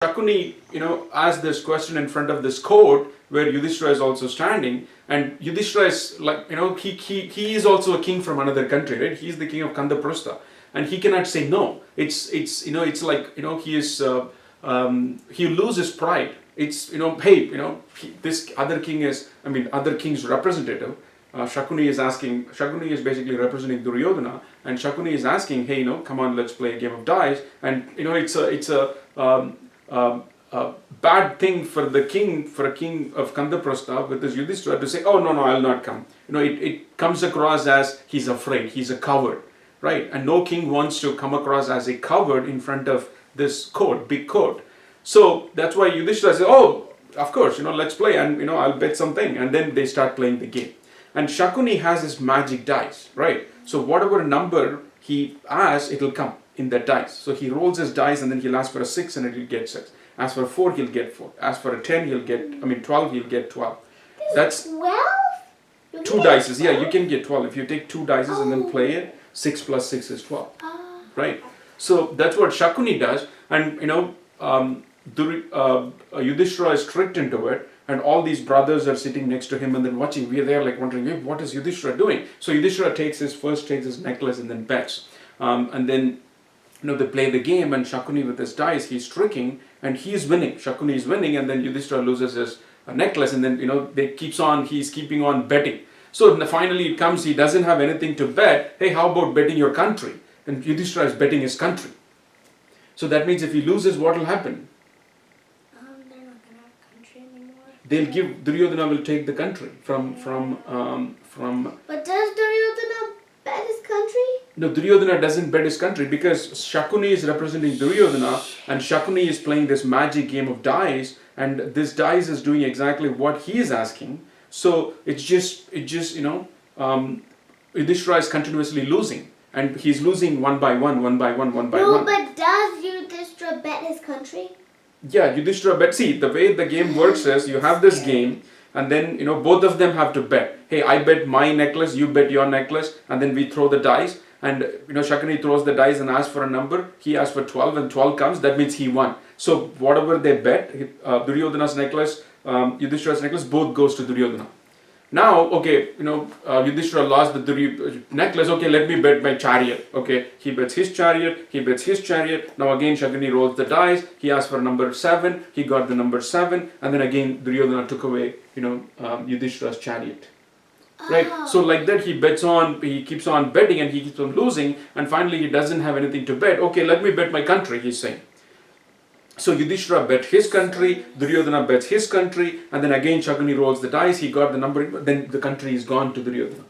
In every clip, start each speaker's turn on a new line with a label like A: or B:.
A: Shakuni, asked this question in front of this court where Yudhishthira is also standing, and Yudhishthira is like, he is also a king from another country, right? He is the king of Kandaprastha, and he cannot say no. It's like, he is, he loses pride. It's, this other king is, other king's representative. Shakuni is basically representing Duryodhana, and Shakuni is asking, hey, come on, let's play a game of dice. And it's a bad thing for a king of Kandaprastha with his Yudhishthira to say, oh no, I'll not come. It comes across as he's afraid, he's a coward, right? And no king wants to come across as a coward in front of this court, big court. So that's why Yudhishthira says, oh, of course, let's play, and I'll bet something. And then they start playing the game. And Shakuni has his magic dice, right? So whatever number he asks, it'll come in that dice. So he rolls his dice, and then he'll ask for a 6 and he'll get 6. Ask for a 4, he'll get 4. Ask for a 10, he'll get, 12, he'll get 12. That's
B: 12?
A: 2 dices. Yeah, you can get 12. If you take 2 dices and then play it, 6 plus 6 is 12. Right? So that's what Shakuni does. And, Yudhishthira is tricked into it. And all these brothers are sitting next to him and then watching. We are there like wondering, hey, what is Yudhishthira doing? So Yudhishthira takes his necklace and then bets. And then, they play the game, and Shakuni with his dice, he's tricking and he's winning. Shakuni is winning, and then Yudhishthira loses his necklace, and then, he's keeping on betting. So finally it comes, he doesn't have anything to bet. Hey, how about betting your country? And Yudhishthira is betting his country. So that means if he loses, what will happen? They'll give, Duryodhana will take the country from.
B: But does Duryodhana bet his country?
A: No, Duryodhana doesn't bet his country because Shakuni is representing Duryodhana, and Shakuni is playing this magic game of dice, and this dice is doing exactly what he is asking. So it's just Yudhishthira is continuously losing, and he's losing one by one.
B: No, but does Yudhishthira bet his country?
A: Yeah, Yudhishthira bet. See, the way the game works is you have this game, and then both of them have to bet. Hey, I bet my necklace, you bet your necklace, and then we throw the dice. And Shakuni throws the dice and asks for a number. He asks for 12, and 12 comes. That means he won. So whatever they bet, Duryodhana's necklace, Yudhishthira's necklace, both goes to Duryodhana. Now, okay, Yudhishthira lost the necklace. Okay, let me bet my chariot. Okay, he bets his chariot. Now again, Shakuni rolls the dice. He asked for number 7. He got the number 7, and then again, Duryodhana took away, Yudhishthira's chariot. Right? So like that, he keeps on betting, and he keeps on losing, and finally he doesn't have anything to bet. Okay, let me bet my country, he's saying. So Yudhishthira bet his country, Duryodhana bets his country, and then again Shakuni rolls the dice, he got the number, then the country is gone to Duryodhana.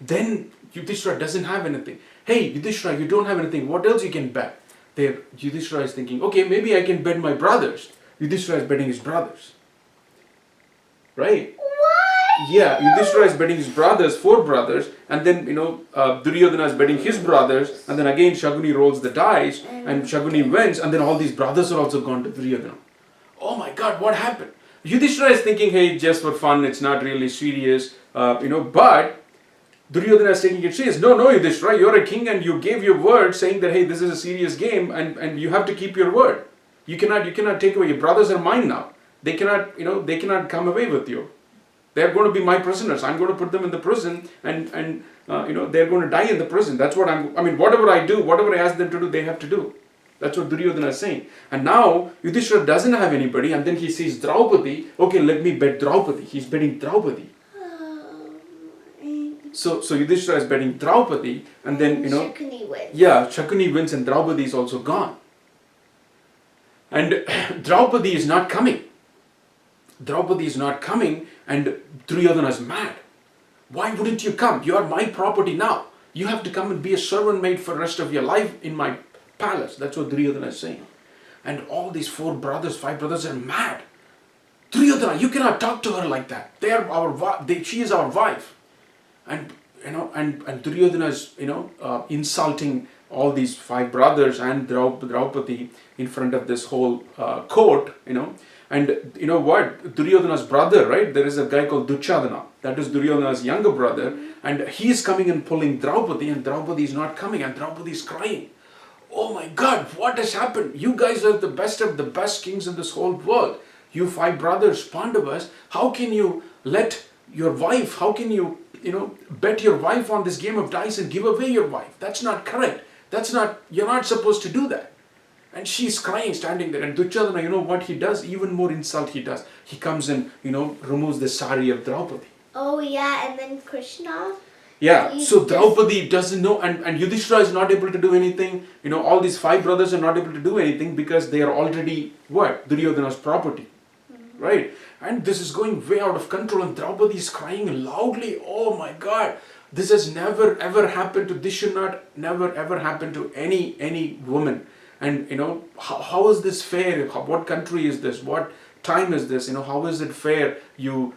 A: Then Yudhishthira doesn't have anything. Hey, Yudhishthira, you don't have anything, what else you can bet? There, Yudhishthira is thinking, okay, maybe I can bet my brothers. Yudhishthira is betting his brothers. Right? Yeah, Yudhishthira is betting his brothers, 4 brothers, and then, Duryodhana is betting his brothers, and then again Shakuni rolls the dice, and Shakuni wins, and then all these brothers are also gone to Duryodhana. Oh my God, what happened? Yudhishthira is thinking, hey, just for fun, it's not really serious, but Duryodhana is taking it serious. No, Yudhishthira, you're a king, and you gave your word saying that, hey, this is a serious game, and you have to keep your word. You cannot take away, your brothers are mine now. They cannot come away with you. They're going to be my prisoners. I'm going to put them in the prison, and they're going to die in the prison. That's what whatever I do, whatever I ask them to do, they have to do. That's what Duryodhana is saying. And now Yudhishthira doesn't have anybody, and then he sees Draupadi. Okay, let me bet Draupadi. He's betting Draupadi. So Yudhishthira is betting Draupadi, and then
B: Shakuni wins.
A: Yeah, Shakuni wins, and Draupadi is also gone. And Draupadi is not coming. And Duryodhana is mad. Why wouldn't you come? You are my property now. You have to come and be a servant maid for the rest of your life in my palace. That's what Duryodhana is saying. And all these 5 brothers are mad. Duryodhana, you cannot talk to her like that. She is our wife. And Duryodhana is insulting all these 5 brothers and Draupadi in front of this whole court, And you know what? Duryodhana's brother, right? There is a guy called Duchadana. That is Duryodhana's younger brother. And he is coming and pulling Draupadi, and Draupadi is not coming, and Draupadi is crying. oh my God, what has happened? You guys are the best of the best kings in this whole world. You 5 brothers, Pandavas, how can you let your wife, how can you, bet your wife on this game of dice and give away your wife? That's not correct. You're not supposed to do that. And she's crying, standing there. And Duryodhana, you know what he does? Even more insult he does. He comes and, removes the sari of Draupadi.
B: Oh yeah, and then Krishna.
A: Yeah, so Draupadi doesn't know, and Yudhishthira is not able to do anything. All these 5 brothers are not able to do anything because they are already, what? Duryodhana's property. Right? And this is going way out of control, and Draupadi is crying loudly. Oh my God, this has never ever happened to, this should not never ever happen to any woman. And how is this fair? What country is this? What time is this? How is it fair? You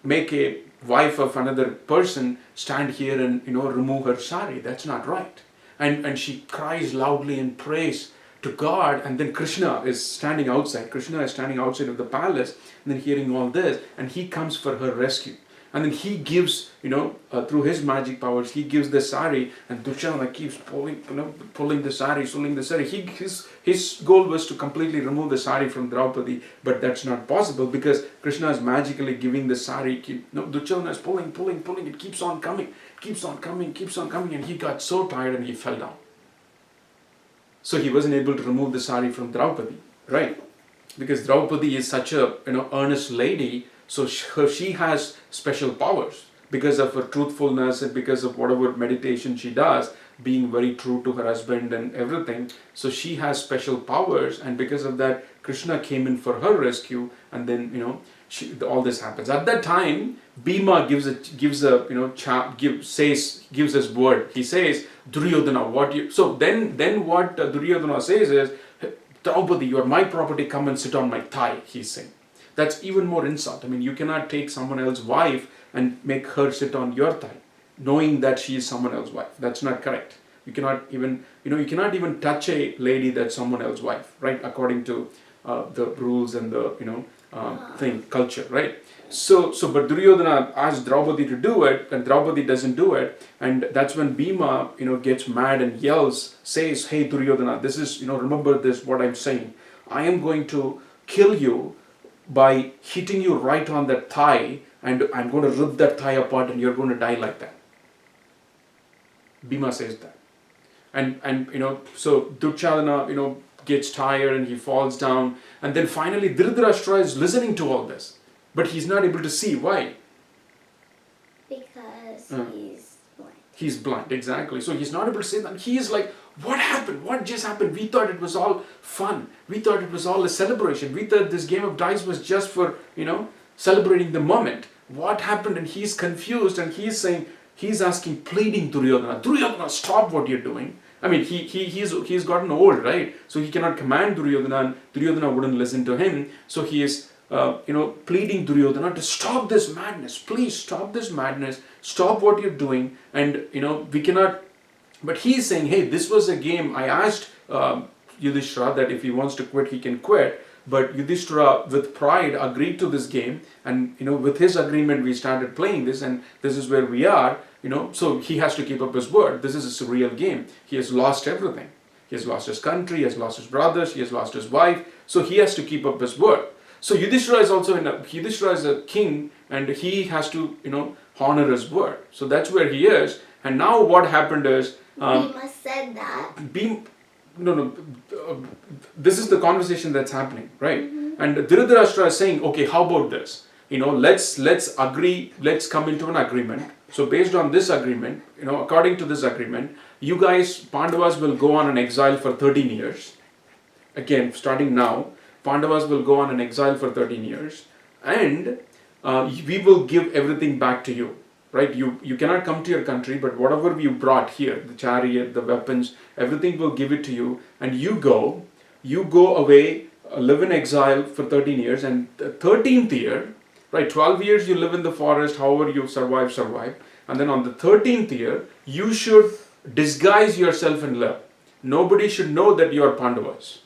A: make a wife of another person stand here and remove her sari. That's not right. And she cries loudly and prays to God, and then Krishna is standing outside. Krishna is standing outside of the palace, and then hearing all this, and he comes for her rescue. And then he gives, through his magic powers, he gives the sari, and Duryodhana keeps pulling the sari, pulling the sari. His goal was to completely remove the sari from Draupadi, but that's not possible because Krishna is magically giving the sari. Duryodhana is pulling. It keeps on coming, and he got so tired and he fell down. So he wasn't able to remove the sari from Draupadi, right? Because Draupadi is such a earnest lady. So she has special powers because of her truthfulness and because of whatever meditation she does, being very true to her husband and everything. So she has special powers, and because of that, Krishna came in for her rescue, and then all this happens. At that time, Bhima gives his word. He says, Duryodhana, So then what Duryodhana says is, Draupadi, you are my property. Come and sit on my thigh. He's saying. That's even more insult. I mean, you cannot take someone else's wife and make her sit on your thigh, knowing that she is someone else's wife. That's not correct. You cannot even touch a lady that's someone else's wife, right? According to the rules and the culture, right? So but Duryodhana asks Draupadi to do it, and Draupadi doesn't do it, and that's when Bhima gets mad and says, hey Duryodhana, this is remember this what I'm saying. I am going to kill you by hitting you right on that thigh, and I'm going to rip that thigh apart, and you're going to die like that. Bhima says that, and so Duryodhana gets tired and he falls down, and then finally Dhritarashtra is listening to all this, but he's not able to see. Why?
B: Because he's blind. He's
A: blind, exactly. So he's not able to see that. He is like, what happened? What just happened? We thought it was all fun. We thought it was all a celebration. We thought this game of dice was just for, celebrating the moment. What happened? And he's confused, and he's asking, pleading Duryodhana, Duryodhana, stop what you're doing. I mean, he's gotten old, right? So he cannot command Duryodhana, and Duryodhana wouldn't listen to him. So he is, pleading Duryodhana to stop this madness. Please stop this madness. Stop what you're doing. And, we cannot. But he is saying, hey, this was a game. I asked Yudhishthira that if he wants to quit, he can quit. But Yudhishthira, with pride, agreed to this game. And, with his agreement, we started playing this. And this is where we are, So he has to keep up his word. This is a surreal game. He has lost everything. He has lost his country. He has lost his brothers. He has lost his wife. So he has to keep up his word. So Yudhishthira is also Yudhishthira is a king. And he has to, honor his word. So that's where he is. And now what happened is,
B: Bhima said that.
A: This is the conversation that's happening, right? Mm-hmm. And Dhritarashtra is saying, okay, how about this? Let's agree, let's come into an agreement. So based on this agreement, according to this agreement, you guys, Pandavas, will go on an exile for 13 years. Again, starting now, Pandavas will go on an exile for 13 years. And we will give everything back to you. Right, you cannot come to your country, but whatever you brought here, the chariot, the weapons, everything will give it to you, and you go away, live in exile for 13 years, and the 13th year, right, 12 years you live in the forest, however you survive, and then on the 13th year, you should disguise yourself and live. Nobody should know that you are Pandavas,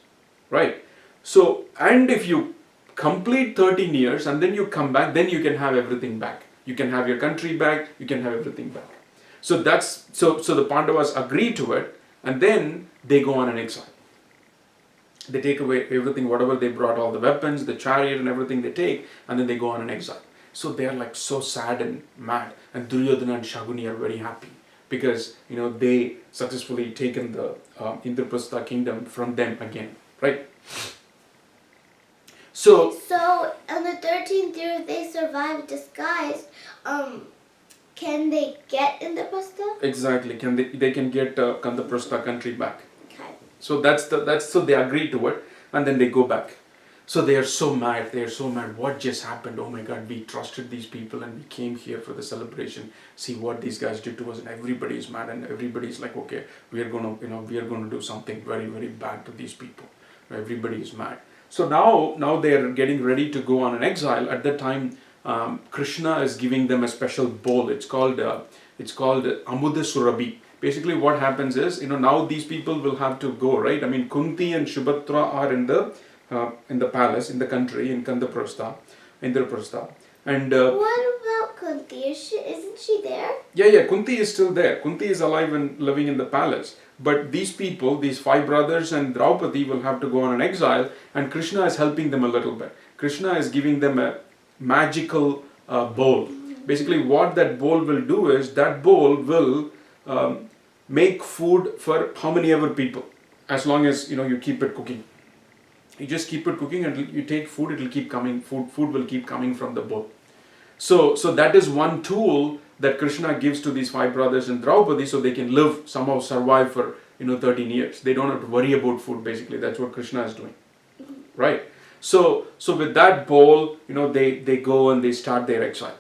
A: right? So, and if you complete 13 years and then you come back, then you can have everything back. You can have your country back, you can have everything back. So the Pandavas agree to it, and then they go on an exile. They take away everything, whatever they brought, all the weapons, the chariot and everything they take, and then they go on an exile. So they are like so sad and mad, and Duryodhana and Shaguni are very happy because they successfully taken the Indraprastha kingdom from them again, right? So
B: on the 13th year, if they survive disguised, can they get Indraprastha?
A: exactly, they can get Kandaprastha country back.
B: Okay.
A: So so they agree to it, and then they go back. So they are so mad. They are so mad. What just happened? Oh my God! We trusted these people, and we came here for the celebration. See what these guys did to us, and everybody is mad, and everybody is like, okay, we are gonna do something very, very bad to these people. Everybody is mad. So now they are getting ready to go on an exile. At that time, Krishna is giving them a special bowl. It's called Amuda Surabhi. Basically, what happens is, now these people will have to go, right? I mean, Kunti and Shubhatra are in the palace, in the country, in Indraprastha. And
B: what about Kunti? Isn't she there?
A: yeah, Kunti is still there. Kunti is alive and living in the palace. But these people, these 5 brothers and Draupadi will have to go on an exile, and Krishna is helping them a little bit. Krishna is giving them a magical bowl. Basically, what that bowl will do is, that bowl will make food for how many ever people, as long as you keep it cooking. You just keep it cooking, and you take food, it will keep coming. Food will keep coming from the bowl. So that is one tool that Krishna gives to these 5 brothers and Draupadi, so they can live, somehow survive for 13 years. They don't have to worry about food. Basically, that's what Krishna is doing, right? So with that bowl, they go and they start their exile.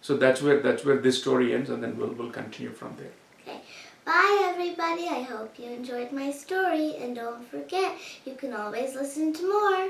A: So that's where this story ends, and then we'll continue from there.
B: Okay. Bye, everybody. I hope you enjoyed my story, and don't forget, you can always listen to more.